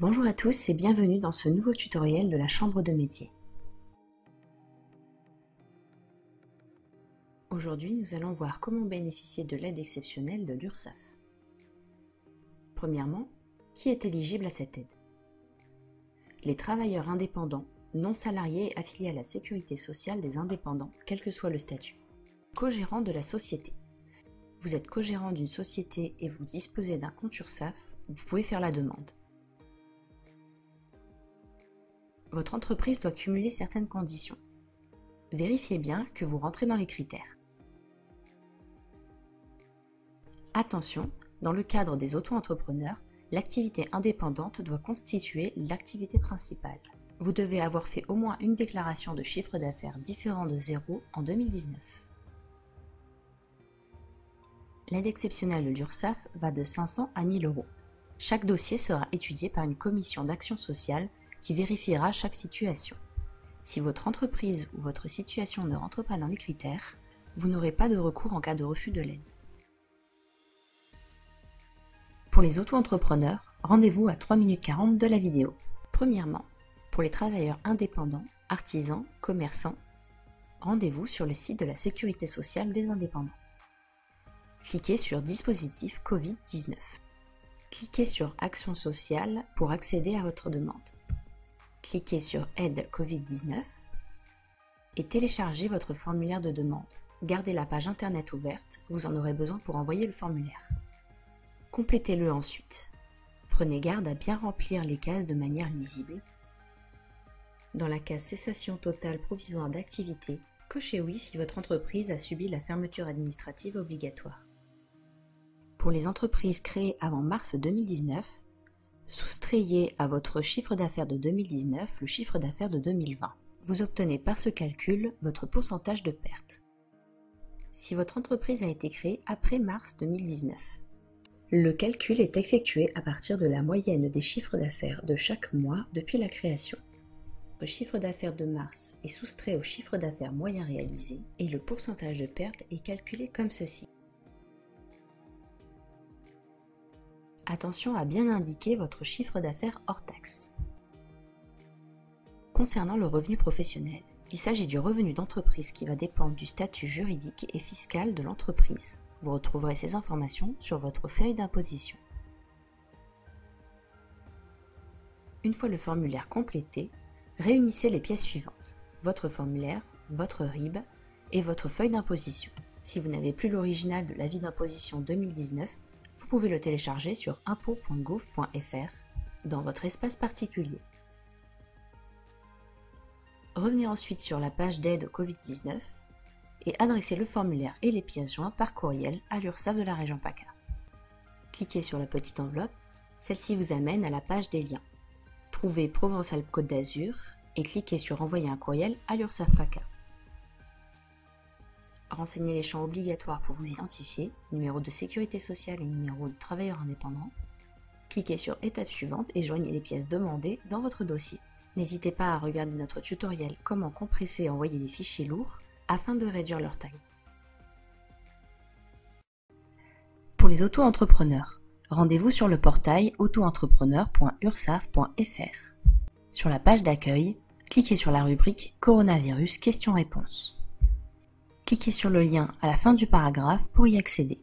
Bonjour à tous et bienvenue dans ce nouveau tutoriel de la Chambre de métier. Aujourd'hui, nous allons voir comment bénéficier de l'aide exceptionnelle de l'URSSAF. Premièrement, qui est éligible à cette aide? Les travailleurs indépendants, non salariés et affiliés à la sécurité sociale des indépendants, quel que soit le statut. Co-gérant de la société. Vous êtes co-gérant d'une société et vous disposez d'un compte URSSAF, vous pouvez faire la demande. Votre entreprise doit cumuler certaines conditions. Vérifiez bien que vous rentrez dans les critères. Attention, dans le cadre des auto-entrepreneurs, l'activité indépendante doit constituer l'activité principale. Vous devez avoir fait au moins une déclaration de chiffre d'affaires différent de 0 en 2019. L'aide exceptionnelle de l'URSSAF va de 500 à 1000 €. Chaque dossier sera étudié par une commission d'action sociale qui vérifiera chaque situation. Si votre entreprise ou votre situation ne rentre pas dans les critères, vous n'aurez pas de recours en cas de refus de l'aide. Pour les auto-entrepreneurs, rendez-vous à 3 minutes 40 de la vidéo. Premièrement, pour les travailleurs indépendants, artisans, commerçants, rendez-vous sur le site de la Sécurité sociale des indépendants. Cliquez sur Dispositif Covid-19. Cliquez sur Action sociale pour accéder à votre demande. Cliquez sur Aide Covid-19 et téléchargez votre formulaire de demande. Gardez la page internet ouverte, vous en aurez besoin pour envoyer le formulaire. Complétez-le ensuite. Prenez garde à bien remplir les cases de manière lisible. Dans la case Cessation totale provisoire d'activité, cochez oui si votre entreprise a subi la fermeture administrative obligatoire. Pour les entreprises créées avant mars 2019, soustrayez à votre chiffre d'affaires de 2019 le chiffre d'affaires de 2020. Vous obtenez par ce calcul votre pourcentage de perte. Si votre entreprise a été créée après mars 2019, le calcul est effectué à partir de la moyenne des chiffres d'affaires de chaque mois depuis la création. Le chiffre d'affaires de mars est soustrait au chiffre d'affaires moyen réalisé et le pourcentage de perte est calculé comme ceci. Attention à bien indiquer votre chiffre d'affaires hors taxe. Concernant le revenu professionnel, il s'agit du revenu d'entreprise qui va dépendre du statut juridique et fiscal de l'entreprise. Vous retrouverez ces informations sur votre feuille d'imposition. Une fois le formulaire complété, réunissez les pièces suivantes: votre formulaire, votre RIB et votre feuille d'imposition. Si vous n'avez plus l'original de l'avis d'imposition 2019, vous pouvez le télécharger sur impôt.gouv.fr dans votre espace particulier. Revenez ensuite sur la page d'aide Covid-19 et adressez le formulaire et les pièces jointes par courriel à l'URSSAF de la région PACA. Cliquez sur la petite enveloppe, celle-ci vous amène à la page des liens. Trouvez Provence-Alpes-Côte d'Azur et cliquez sur Envoyer un courriel à l'URSSAF PACA. Renseignez les champs obligatoires pour vous identifier, numéro de sécurité sociale et numéro de travailleur indépendant. Cliquez sur Étape suivante et joignez les pièces demandées dans votre dossier. N'hésitez pas à regarder notre tutoriel Comment compresser et envoyer des fichiers lourds afin de réduire leur taille. Pour les auto-entrepreneurs, rendez-vous sur le portail auto-entrepreneur.ursaf.fr. Sur la page d'accueil, cliquez sur la rubrique Coronavirus questions-réponses. Cliquez sur le lien à la fin du paragraphe pour y accéder.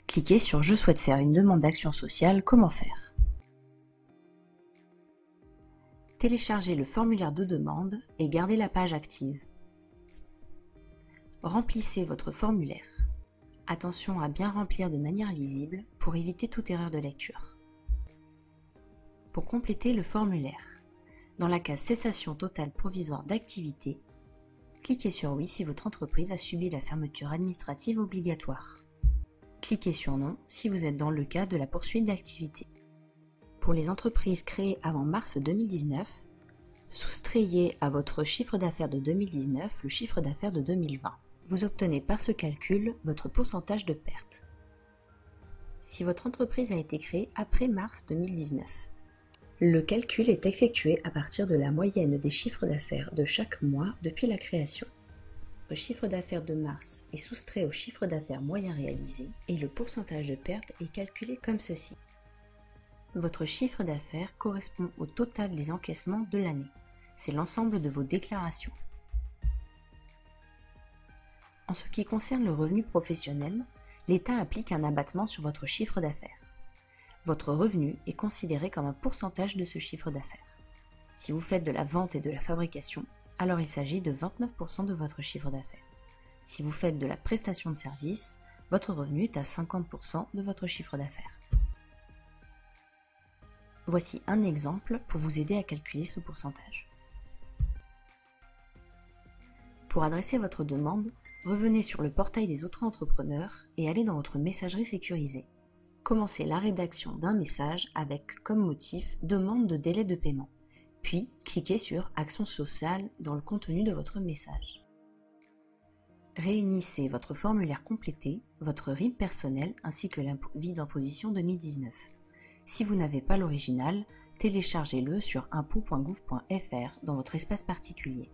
Cliquez sur Je souhaite faire une demande d'action sociale, comment faire? Téléchargez le formulaire de demande et gardez la page active. Remplissez votre formulaire. Attention à bien remplir de manière lisible pour éviter toute erreur de lecture. Pour compléter le formulaire, dans la case Cessation totale provisoire d'activité, cliquez sur Oui si votre entreprise a subi la fermeture administrative obligatoire. Cliquez sur Non si vous êtes dans le cas de la poursuite d'activité. Pour les entreprises créées avant mars 2019, soustrayez à votre chiffre d'affaires de 2019 le chiffre d'affaires de 2020. Vous obtenez par ce calcul votre pourcentage de perte. Si votre entreprise a été créée après mars 2019, le calcul est effectué à partir de la moyenne des chiffres d'affaires de chaque mois depuis la création. Le chiffre d'affaires de mars est soustrait au chiffre d'affaires moyen réalisé et le pourcentage de perte est calculé comme ceci. Votre chiffre d'affaires correspond au total des encaissements de l'année. C'est l'ensemble de vos déclarations. En ce qui concerne le revenu professionnel, l'État applique un abattement sur votre chiffre d'affaires. Votre revenu est considéré comme un pourcentage de ce chiffre d'affaires. Si vous faites de la vente et de la fabrication, alors il s'agit de 29% de votre chiffre d'affaires. Si vous faites de la prestation de service, votre revenu est à 50% de votre chiffre d'affaires. Voici un exemple pour vous aider à calculer ce pourcentage. Pour adresser votre demande, revenez sur le portail des auto-entrepreneurs et allez dans votre messagerie sécurisée. Commencez la rédaction d'un message avec comme motif « Demande de délai de paiement ». Puis, cliquez sur « Action sociale » dans le contenu de votre message. Réunissez votre formulaire complété, votre RIB personnel ainsi que l'avis d'imposition 2019. Si vous n'avez pas l'original, téléchargez-le sur impôt.gouv.fr dans votre espace particulier.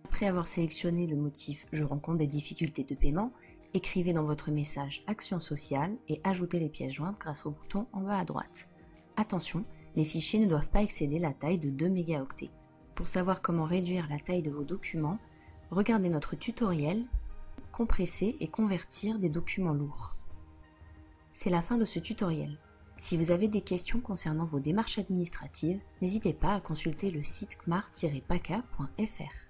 Après avoir sélectionné le motif « Je rencontre des difficultés de paiement », écrivez dans votre message « Action sociale » et ajoutez les pièces jointes grâce au bouton en bas à droite. Attention, les fichiers ne doivent pas excéder la taille de 2 mégaoctets. Pour savoir comment réduire la taille de vos documents, regardez notre tutoriel « Compresser et convertir des documents lourds ». C'est la fin de ce tutoriel. Si vous avez des questions concernant vos démarches administratives, n'hésitez pas à consulter le site kmar-paca.fr.